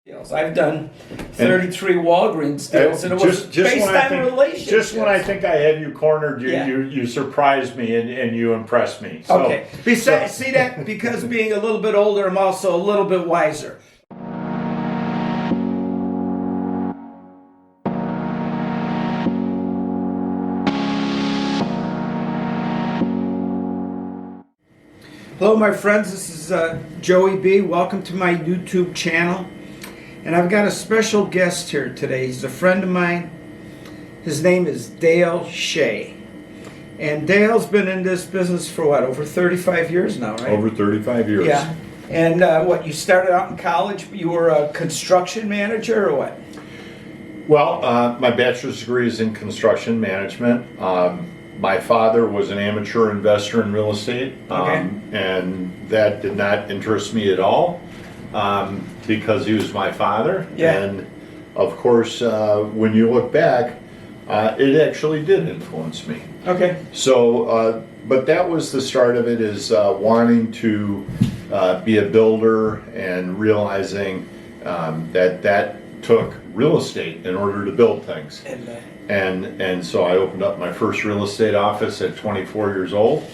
deals. I've done 33 Walgreens deals, and it was based on relationships. Just when I think I had you cornered, you Yeah. you surprised me and you impressed me. So, Okay. Besides, see that? Because being a little bit older, I'm also a little bit wiser. Hello, my friends. This is JoeyB. Welcome to my YouTube channel. And I've got a special guest here today. He's a friend of mine. His name is Dale Shea. And Dale's been in this business for what, over 35 years now, right? over 35 years. Yeah. And what, you started out in college, you were a construction manager or what? Well, my bachelor's degree is in construction management. My father was an amateur investor in real estate, and that did not interest me at all because he was my father. Yeah. And of course, when you look back, it actually did influence me. Okay. So, but that was the start of it, is wanting to be a builder and realizing that took real estate in order to build things. And so I opened up my first real estate office at 24 years old,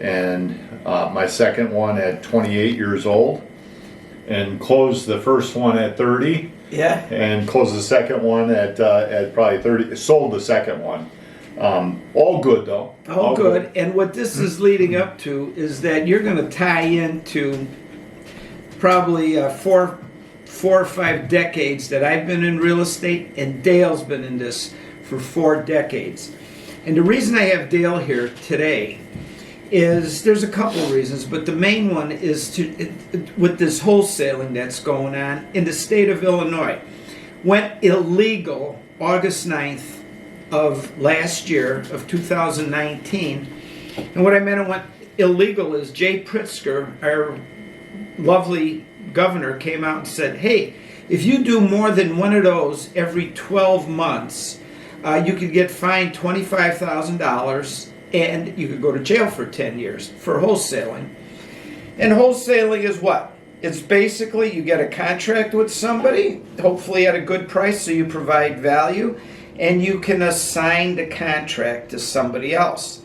and my second one at 28 years old, and closed the first one at 30. Yeah. And closed the second one at probably 30. Sold the second one. All good though. All good. And what this is leading up to is that you're going to tie into probably four or five decades that I've been in real estate, and Dale's been in this for 4 decades. And the reason I have Dale here today is there's a couple of reasons, but the main one is with this wholesaling that's going on in the state of Illinois. Went illegal August 9th of last year, of 2019. And what I meant it went illegal is Jay Pritzker, our lovely governor, came out and said, hey, if you do more than one of those every 12 months, you could get fined $25,000 and you could go to jail for 10 years for wholesaling. And wholesaling is what? It's basically you get a contract with somebody, hopefully at a good price, so you provide value, and you can assign the contract to somebody else.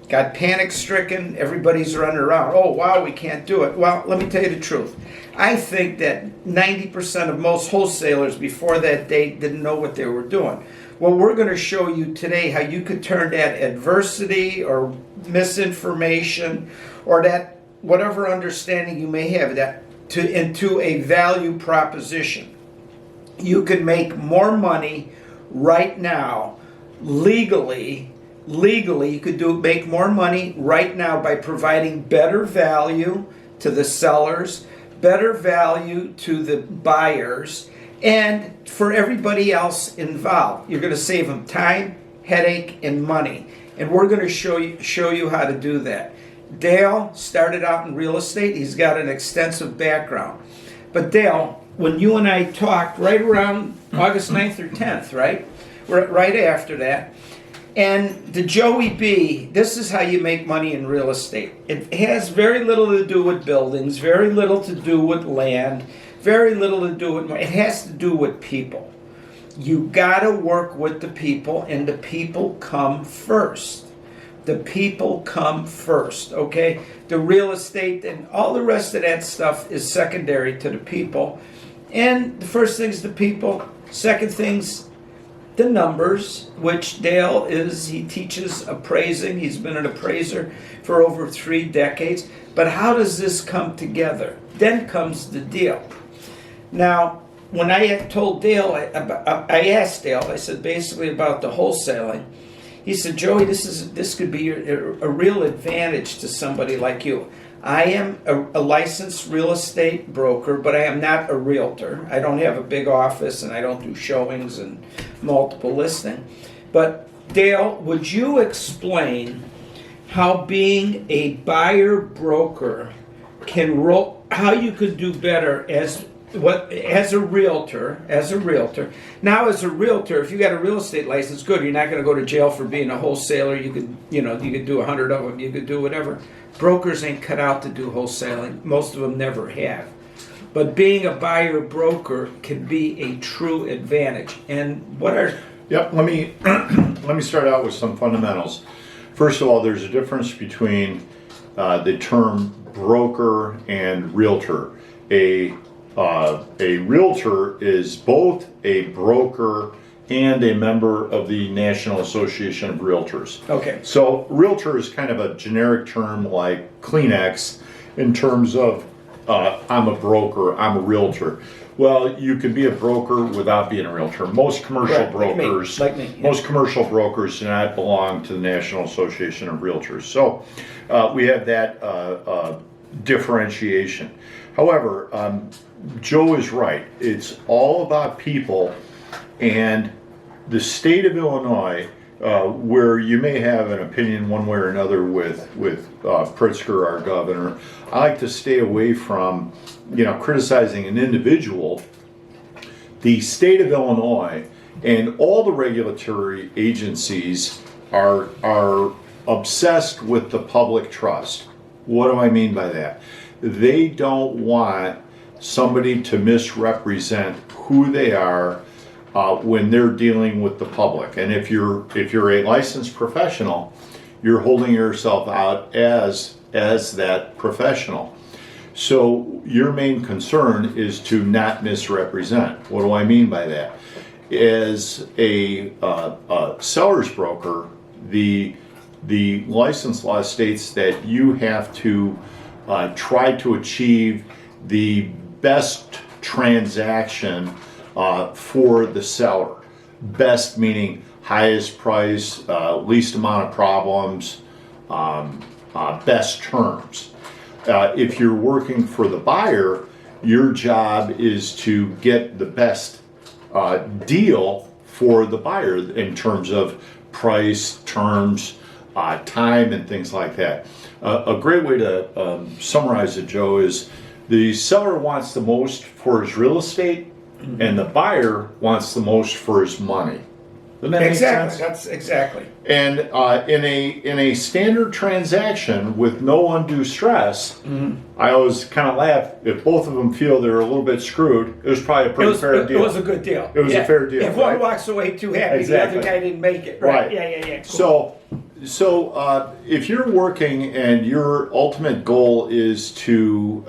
Got panic-stricken, everybody's running around. Oh, wow, we can't do it. Well, let me tell you the truth. I think that 90% of most wholesalers before that date didn't know what they were doing. Well, we're going to show you today how you could turn that adversity or misinformation or that whatever understanding you may have that into a value proposition. You can make more money right now legally. You could make more money right now by providing better value to the sellers, better value to the buyers, and for everybody else involved. You're going to save them time, headache, and money. And we're going to show you how to do that. Dale started out in real estate. He's got an extensive background. But Dale, when you and I talked right around August 9th or 10th, right? Right after that. And the JoeyB, this is how you make money in real estate. It has very little to do with buildings, very little to do with land, very little to do with, it has to do with people. You gotta work with the people, and the people come first. The people come first, okay? The real estate and all the rest of that stuff is secondary to the people. And the first thing's the people, second thing's the numbers, which Dale he teaches appraising. He's been an appraiser for over 3 decades. But how does this come together? Then comes the deal. Now, when I had told Dale, I asked Dale, I said basically about the wholesaling. He said, Joey, this could be a real advantage to somebody like you. I am a licensed real estate broker, but I am not a realtor. I don't have a big office, and I don't do showings and multiple listing. But Dale, would you explain how being a buyer broker how you could do better as a realtor? Now, as a realtor, if you got a real estate license, good. You're not going to go to jail for being a wholesaler. You could do 100 of them. You could do whatever. Brokers ain't cut out to do wholesaling. Most of them never have. but being a buyer broker can be a true advantage. And what are Yep, let me let me start out with some fundamentals. First of all, there's a difference between the term broker and realtor. A realtor is both a broker and a member of the National Association of Realtors. okay? So realtor is kind of a generic term like Kleenex in terms of I'm a broker, I'm a realtor. Well, you can be a broker without being a realtor. Most commercial Correct, brokers, like me, yeah. most commercial brokers do not belong to the National Association of Realtors. So we have that differentiation. However, Joe is right. It's all about people, and the state of Illinois, where you may have an opinion one way or another with Pritzker, our governor. I like to stay away from, criticizing an individual. The state of Illinois and all the regulatory agencies are obsessed with the public trust. What do I mean by that? They don't want somebody to misrepresent who they are when they're dealing with the public. And if you're a licensed professional, you're holding yourself out as that professional. So your main concern is to not misrepresent. What do I mean by that? As a seller's broker, the license law states that you have to try to achieve the best transaction for the seller. Best meaning highest price, least amount of problems, best terms. If you're working for the buyer, your job is to get the best deal for the buyer in terms of price, terms, time, and things like that. A great way to summarize it, Joe, is the seller wants the most for his real estate, and the buyer wants the most for his money. Doesn't that make sense? That's exactly. And in a standard transaction with no undue stress, I always kind of laugh. If both of them feel they're a little bit screwed, it was probably a pretty fair deal. It was a good deal. It was a fair deal. If one right? walks away too happy, Exactly. the other guy didn't make it. Right. Yeah. Cool. So if you're working and your ultimate goal is to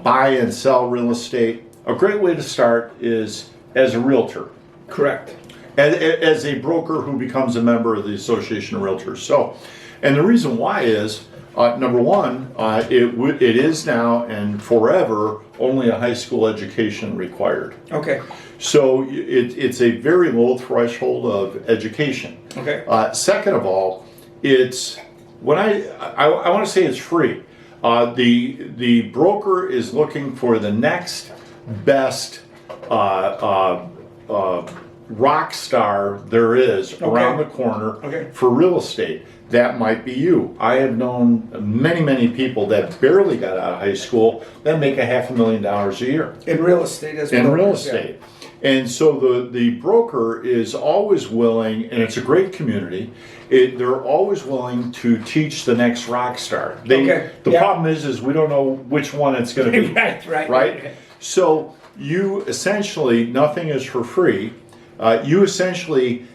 buy and sell real estate, a great way to start is as a realtor. Correct. As a broker who becomes a member of the Association of Realtors. So, and the reason why is, number one, it is now and forever only a high school education required. Okay. So it's a very low threshold of education. Okay. Second of all, it's when I want to say it's free. The broker is looking for the next best rock star there is around the corner for real estate. That might be you. I have known many people that barely got out of high school that make $500,000 a year In real estate as well. in real estate. And so the broker is always willing, and it's a great community, they're always willing to teach the next rock star. The problem is we don't know which one it's going to be. Right? So you essentially, nothing is for free. You essentially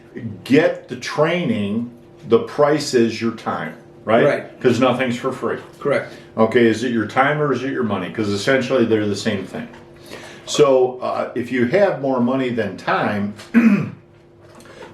get the training, the price is your time, right? Because nothing's for free. Correct. Okay, is it your time or is it your money? Because essentially they're the same thing. So if you have more money than time,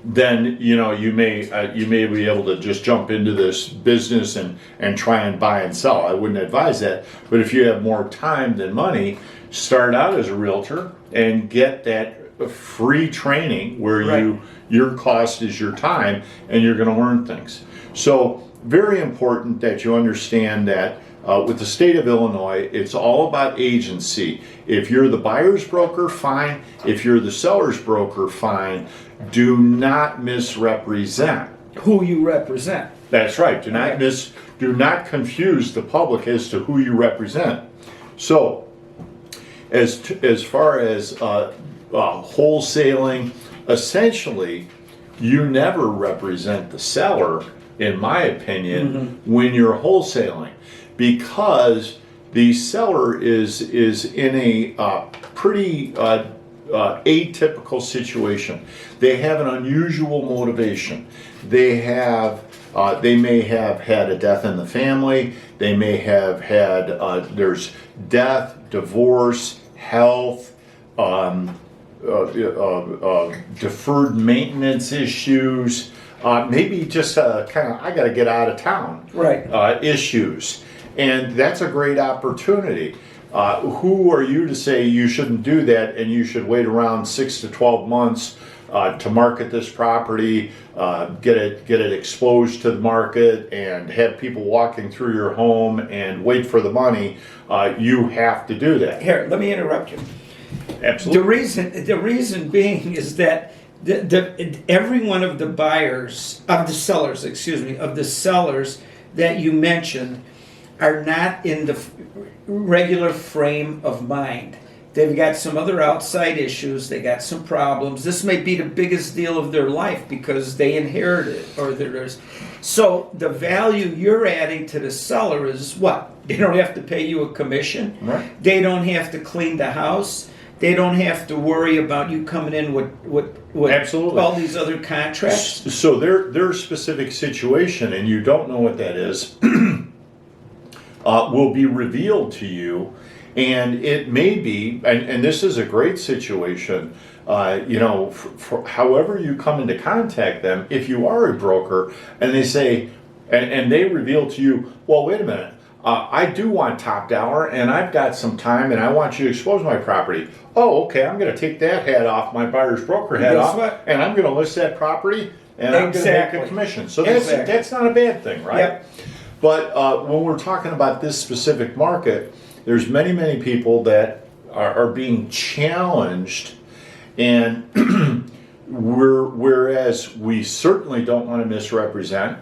then you may be able to just jump into this business and try and buy and sell. I wouldn't advise that. But if you have more time than money, start out as a realtor and get that free training where your cost is your time and you're going to learn things. So very important that you understand that with the state of Illinois, it's all about agency. If you're the buyer's broker, fine. If you're the seller's broker, fine. Do not misrepresent who you represent. That's right. Do not confuse the public as to who you represent. So as far as wholesaling, essentially, you never represent the seller, in my opinion, when you're wholesaling, because The seller is in a pretty atypical situation. They have an unusual motivation. They may have had a death in the family. They may have had there's death, divorce, health, deferred maintenance issues, maybe just kind of I got to get out of town issues, and that's a great opportunity. Who are you to say you shouldn't do that and you should wait around 6 to 12 months to market this property, get it exposed to the market, and have people walking through your home and wait for the money? You have to do that. Here, let me interrupt you. Absolutely. The reason being is that every one of the sellers that you mentioned are not in the regular frame of mind. They've got some other outside issues. They got some problems. This may be the biggest deal of their life because they inherited it, or there's. So the value you're adding to the seller is what? They don't have to pay you a commission. Right. They don't have to clean the house. They don't have to worry about you coming in with Absolutely. all these other contracts. So their specific situation, and you don't know what that is, will be revealed to you, and it may be, and this is a great situation, for however you come into contact them, if you are a broker, and they say, and they reveal to you, well, wait a minute, I do want top dollar, and I've got some time, and I want you to expose my property. Oh, okay, I'm going to take that hat off, my buyer's broker hat off, and I'm going to list that property, and I'm going to make a commission. So that's not a bad thing, right? Yep. But when we're talking about this specific market, there's many, many people that are being challenged, and whereas we certainly don't want to misrepresent,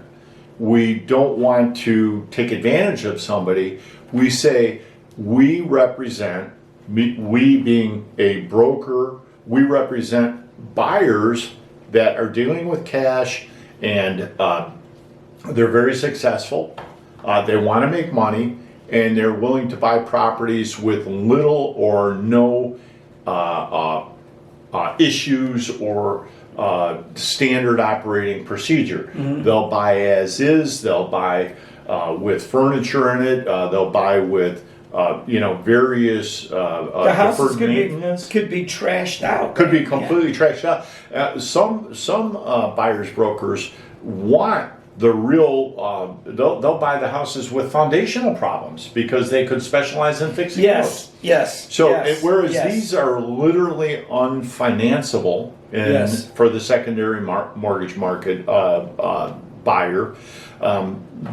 we don't want to take advantage of somebody, we say we represent, we being a broker, we represent buyers that are dealing with cash, and they're very successful. They want to make money, and they're willing to buy properties with little or no issues or standard operating procedure. Mm-hmm. They'll buy as is. They'll buy with furniture in it. They'll buy with various the houses deferred maintenance. Could be trashed out. Could be completely trashed out. Some buyers brokers want the real. They'll buy the houses with foundational problems because they could specialize in fixing those. Yes. So whereas these are literally unfinanceable for the secondary mortgage market buyer,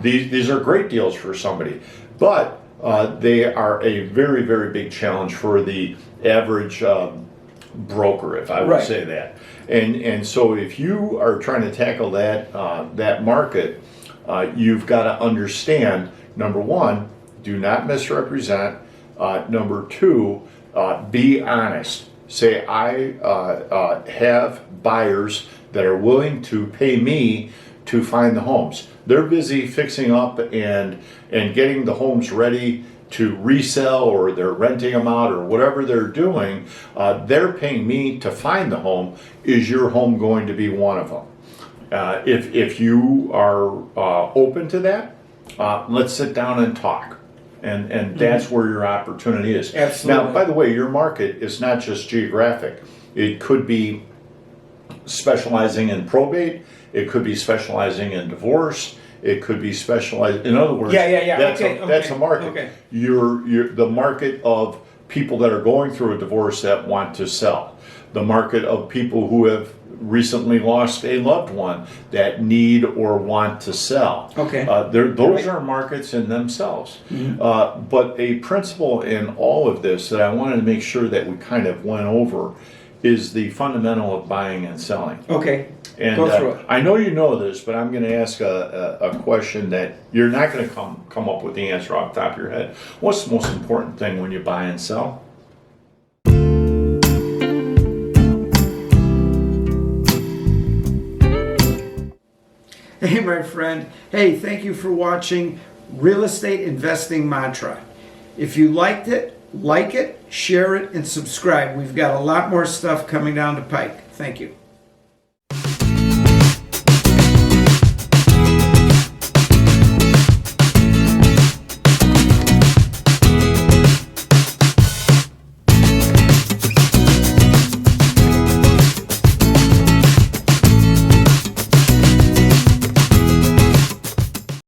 these are great deals for somebody, but they are a very, very big challenge for the average broker, if I would say that. And so if you are trying to tackle that market, you've got to understand, number one, do not misrepresent. Number two, be honest. Say, I have buyers that are willing to pay me to find the homes. They're busy fixing up and getting the homes ready to resell, or they're renting them out, or whatever they're doing. They're paying me to find the home. Is your home going to be one of them? If you are open to that, let's sit down and talk. And that's where your opportunity is. Absolutely. Now, by the way, your market is not just geographic. It could be specializing in probate. It could be specializing in divorce. It could be specialized. In other words, that's a market. Okay. You're the market of people that are going through a divorce that want to sell. The market of people who have recently lost a loved one that need or want to sell. Okay. Those are markets in themselves. Mm-hmm. But a principle in all of this that I wanted to make sure that we kind of went over is the fundamental of buying and selling. Okay. And go through it. I know you know this, but I'm going to ask a question that you're not going to come up with the answer off the top of your head. What's the most important thing when you buy and sell? Hey, my friend. Hey, thank you for watching Real Estate Investing Mantra. If you liked it, like it, share it, and subscribe. We've got a lot more stuff coming down the pike. Thank you.